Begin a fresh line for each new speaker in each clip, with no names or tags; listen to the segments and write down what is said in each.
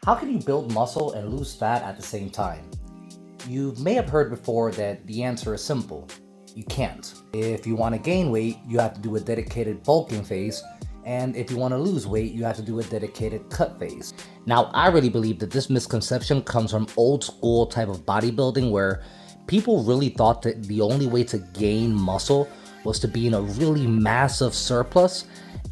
How can you build muscle and lose fat at the same time? You may have heard before that the answer is simple. You can't. If you want to gain weight, you have to do a dedicated bulking phase, and if you want to lose weight, you have to do a dedicated cut phase. Now, I really believe that this misconception comes from old school type of bodybuilding where people really thought that the only way to gain muscle was to be in a really massive surplus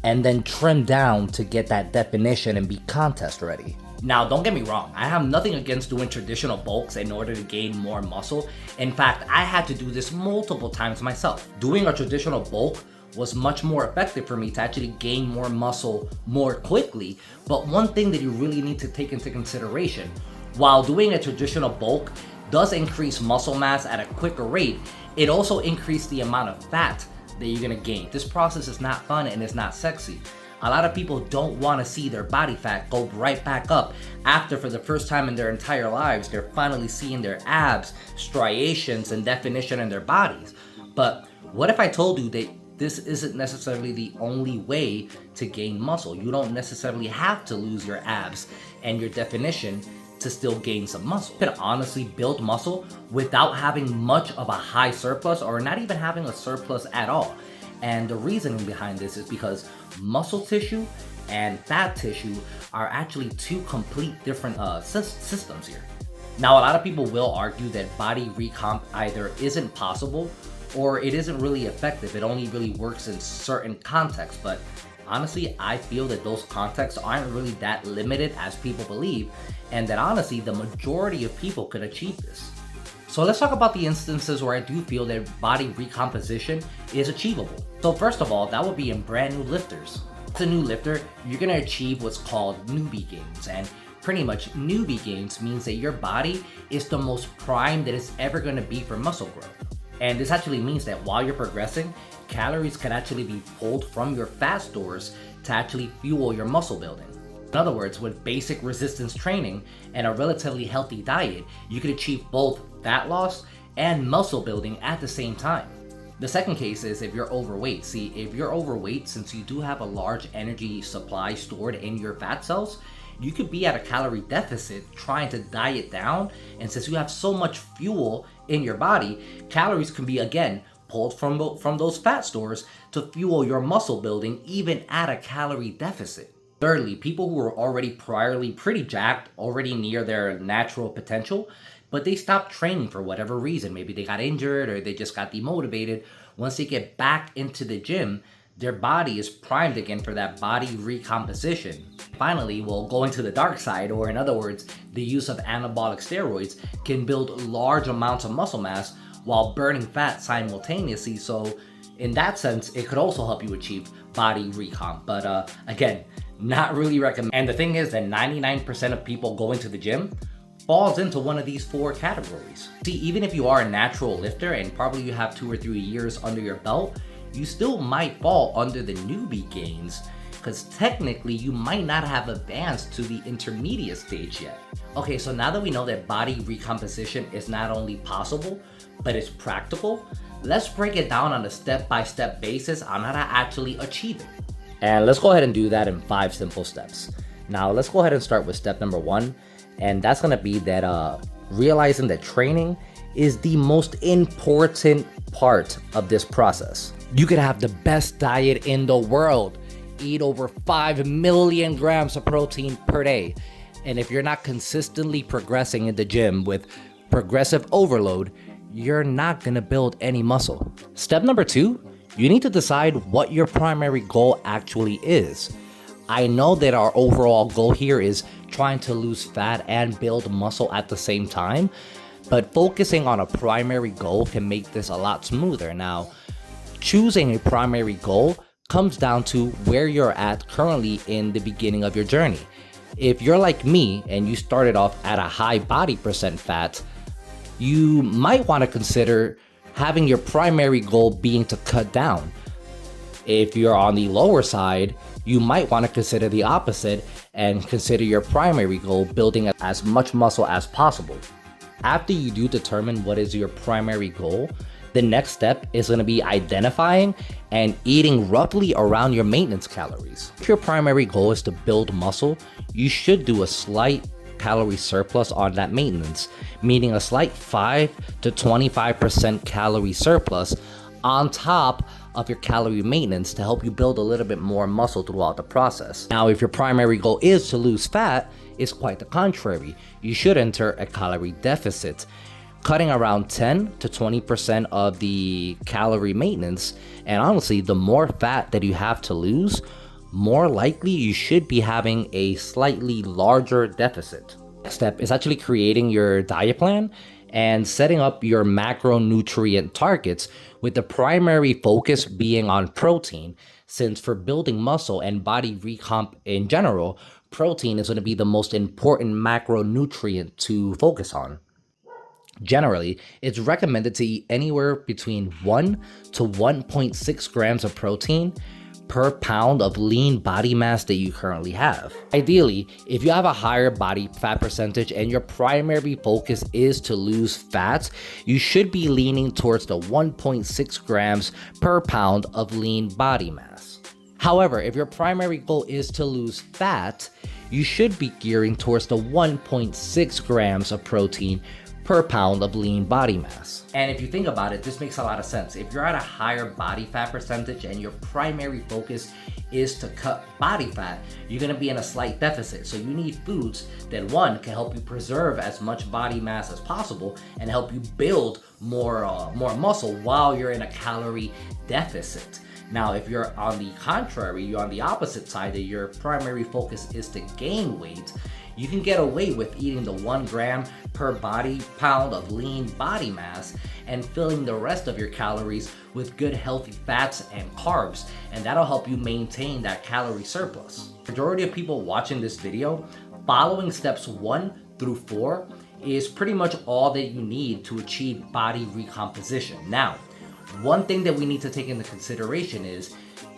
and then trim down to get that definition and be contest ready. Now, don't get me wrong, I have nothing against doing traditional bulks in order to gain more muscle. In fact, I had to do this multiple times myself. Doing a traditional bulk was much more effective for me to actually gain more muscle more quickly. But one thing that you really need to take into consideration, while doing a traditional bulk does increase muscle mass at a quicker rate, it also increases the amount of fat that you're gonna gain. This process is not fun and it's not sexy. A lot of people don't want to see their body fat go right back up after, for the first time in their entire lives, they're finally seeing their abs, striations, and definition in their bodies. But what if I told you that this isn't necessarily the only way to gain muscle? You don't necessarily have to lose your abs and your definition to still gain some muscle. You can honestly build muscle without having much of a high surplus or not even having a surplus at all. And the reasoning behind this is because muscle tissue and fat tissue are actually two complete different systems here. Now, a lot of people will argue that body recomp either isn't possible or it isn't really effective. It only really works in certain contexts. But honestly, I feel that those contexts aren't really that limited as people believe, and that honestly, the majority of people could achieve this. So let's talk about the instances where I do feel that body recomposition is achievable. So first of all, that would be in brand new lifters. As a new lifter, you're gonna achieve what's called newbie gains. And pretty much newbie gains means that your body is the most primed that it's ever gonna be for muscle growth. And this actually means that while you're progressing, calories can actually be pulled from your fat stores to actually fuel your muscle building. In other words, with basic resistance training and a relatively healthy diet, you can achieve both fat loss and muscle building at the same time. The second case is if you're overweight. See, if you're overweight, since you do have a large energy supply stored in your fat cells, you could be at a calorie deficit trying to diet down, and since you have so much fuel in your body, calories can be again pulled from those fat stores to fuel your muscle building even at a calorie deficit. Thirdly, people who are already priorly pretty jacked, already near their natural potential, but they stopped training for whatever reason. Maybe they got injured or they just got demotivated. Once they get back into the gym, their body is primed again for that body recomposition. Finally, we'll go into the dark side, or in other words, the use of anabolic steroids can build large amounts of muscle mass while burning fat simultaneously. So in that sense, it could also help you achieve body recomp. But again, not really recommend. And the thing is that 99% of people going to the gym falls into one of these four categories. See, even if you are a natural lifter and probably you have 2 or 3 years under your belt, you still might fall under the newbie gains, because technically you might not have advanced to the intermediate stage yet. Okay, so now that we know that body recomposition is not only possible, but it's practical, let's break it down on a step-by-step basis on how to actually achieve it. And let's go ahead and do that in 5 simple steps. Now, let's go ahead and start with step number 1, and that's gonna be that realizing that training is the most important part of this process. You could have the best diet in the world, eat over 5 million grams of protein per day, and if you're not consistently progressing in the gym with progressive overload, you're not gonna build any muscle. Step number 2, you need to decide what your primary goal actually is. I know that our overall goal here is trying to lose fat and build muscle at the same time, but focusing on a primary goal can make this a lot smoother. Now, choosing a primary goal comes down to where you're at currently in the beginning of your journey. If you're like me and you started off at a high body percent fat, you might want to consider having your primary goal being to cut down. If you're on the lower side, you might want to consider the opposite and consider your primary goal building as much muscle as possible. After you do determine what is your primary goal, the next step is going to be identifying and eating roughly around your maintenance calories. If your primary goal is to build muscle, you should do a slight calorie surplus on that maintenance, meaning a slight 5 to 25% calorie surplus on top of your calorie maintenance to help you build a little bit more muscle throughout the process. Now, if your primary goal is to lose fat, it's quite the contrary. You should enter a calorie deficit, cutting around 10 to 20% of the calorie maintenance. And honestly, the more fat that you have to lose, more likely you should be having a slightly larger deficit. Next step is actually creating your diet plan and setting up your macronutrient targets, with the primary focus being on protein, since for building muscle and body recomp in general, protein is going to be the most important macronutrient to focus on. Generally, it's recommended to eat anywhere between 1 to 1.6 grams of protein per pound of lean body mass that you currently have. Ideally, if you have a higher body fat percentage and your primary focus is to lose fat, you should be leaning towards the 1.6 grams per pound of lean body mass. However, if your primary goal is to lose fat, you should be gearing towards the 1.6 grams of protein per pound of lean body mass. And if you think about it, this makes a lot of sense. If you're at a higher body fat percentage and your primary focus is to cut body fat, you're gonna be in a slight deficit. So you need foods that, one, can help you preserve as much body mass as possible and help you build more muscle while you're in a calorie deficit. Now, if you're on the contrary, you're on the opposite side, that your primary focus is to gain weight, you can get away with eating the 1 gram per body pound of lean body mass and filling the rest of your calories with good healthy fats and carbs, and that'll help you maintain that calorie surplus. Majority of people watching this video, following steps 1 through 4 is pretty much all that you need to achieve body recomposition. Now, one thing that we need to take into consideration is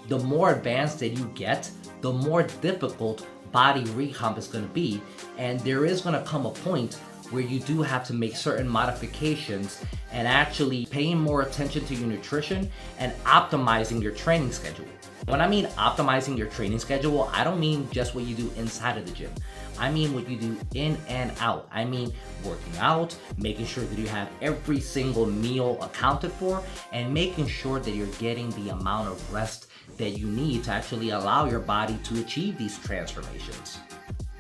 the more advanced that you get, the more difficult body recomp is going to be, and there is going to come a point where you do have to make certain modifications and actually paying more attention to your nutrition and optimizing your training schedule. When I mean optimizing your training schedule, I don't mean just what you do inside of the gym. I mean what you do in and out. I mean working out, making sure that you have every single meal accounted for, and making sure that you're getting the amount of rest that you need to actually allow your body to achieve these transformations.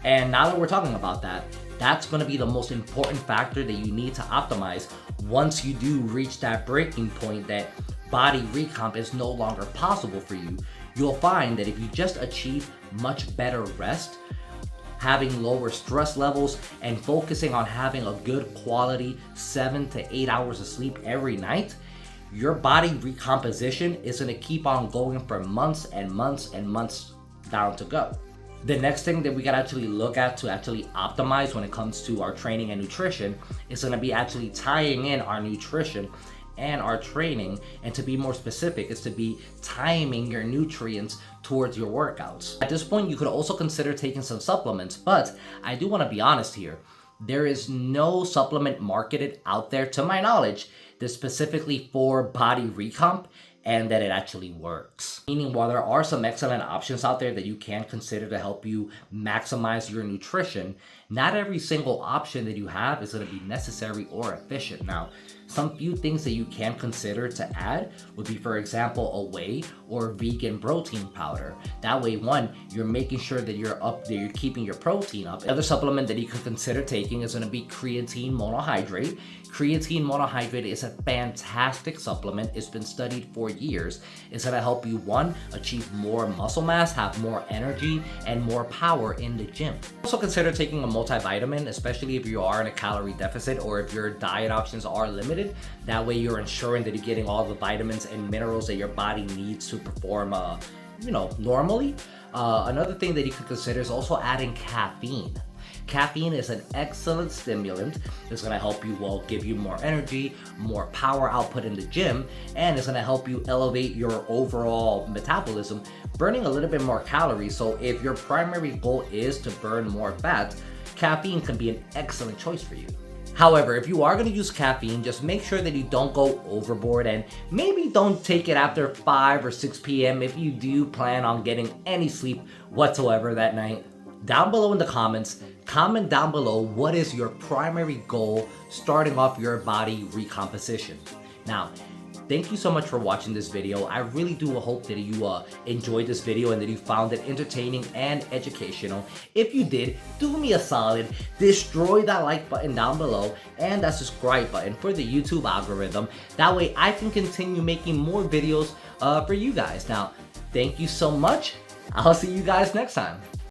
And now that we're talking about that, that's going to be the most important factor that you need to optimize once you do reach that breaking point that body recomp is no longer possible for you. You'll find that if you just achieve much better rest, having lower stress levels, and focusing on having a good quality 7 to 8 hours of sleep every night, your body recomposition is going to keep on going for months and months and months down to go. The next thing that we got to actually look at to actually optimize when it comes to our training and nutrition is going to be actually tying in our nutrition and our training, and to be more specific, is to be timing your nutrients towards your workouts. At this point, you could also consider taking some supplements, but I do want to be honest here. There is no supplement marketed out there, to my knowledge, that's specifically for body recomp and that it actually works. Meaning, while there are some excellent options out there that you can consider to help you maximize your nutrition, not every single option that you have is going to be necessary or efficient. Now, some few things that you can consider to add would be, for example, a whey or vegan protein powder. That way, one, you're making sure that you're keeping your protein up. Another supplement that you could consider taking is going to be creatine monohydrate. Creatine monohydrate is a fantastic supplement. It's been studied for years. It's going to help you, one, achieve more muscle mass, have more energy, and more power in the gym. Also consider taking a multivitamin, especially if you are in a calorie deficit or if your diet options are limited. That way you're ensuring that you're getting all the vitamins and minerals that your body needs to perform normally. Another thing that you could consider is also adding caffeine. Caffeine is an excellent stimulant. It's going to help you, give you more energy, more power output in the gym, and it's going to help you elevate your overall metabolism, burning a little bit more calories. So if your primary goal is to burn more fat, caffeine can be an excellent choice for you. However, if you are going to use caffeine, just make sure that you don't go overboard, and maybe don't take it after 5 or 6 p.m. if you do plan on getting any sleep whatsoever that night. Down below in the comments, Comment down below what is your primary goal starting off your body recomposition. Now, thank you so much for watching this video. I really do hope that you enjoyed this video and that you found it entertaining and educational. If you did, do me a solid, destroy that like button down below and that subscribe button for the YouTube algorithm. That way I can continue making more videos for you guys. Now, thank you so much. I'll see you guys next time.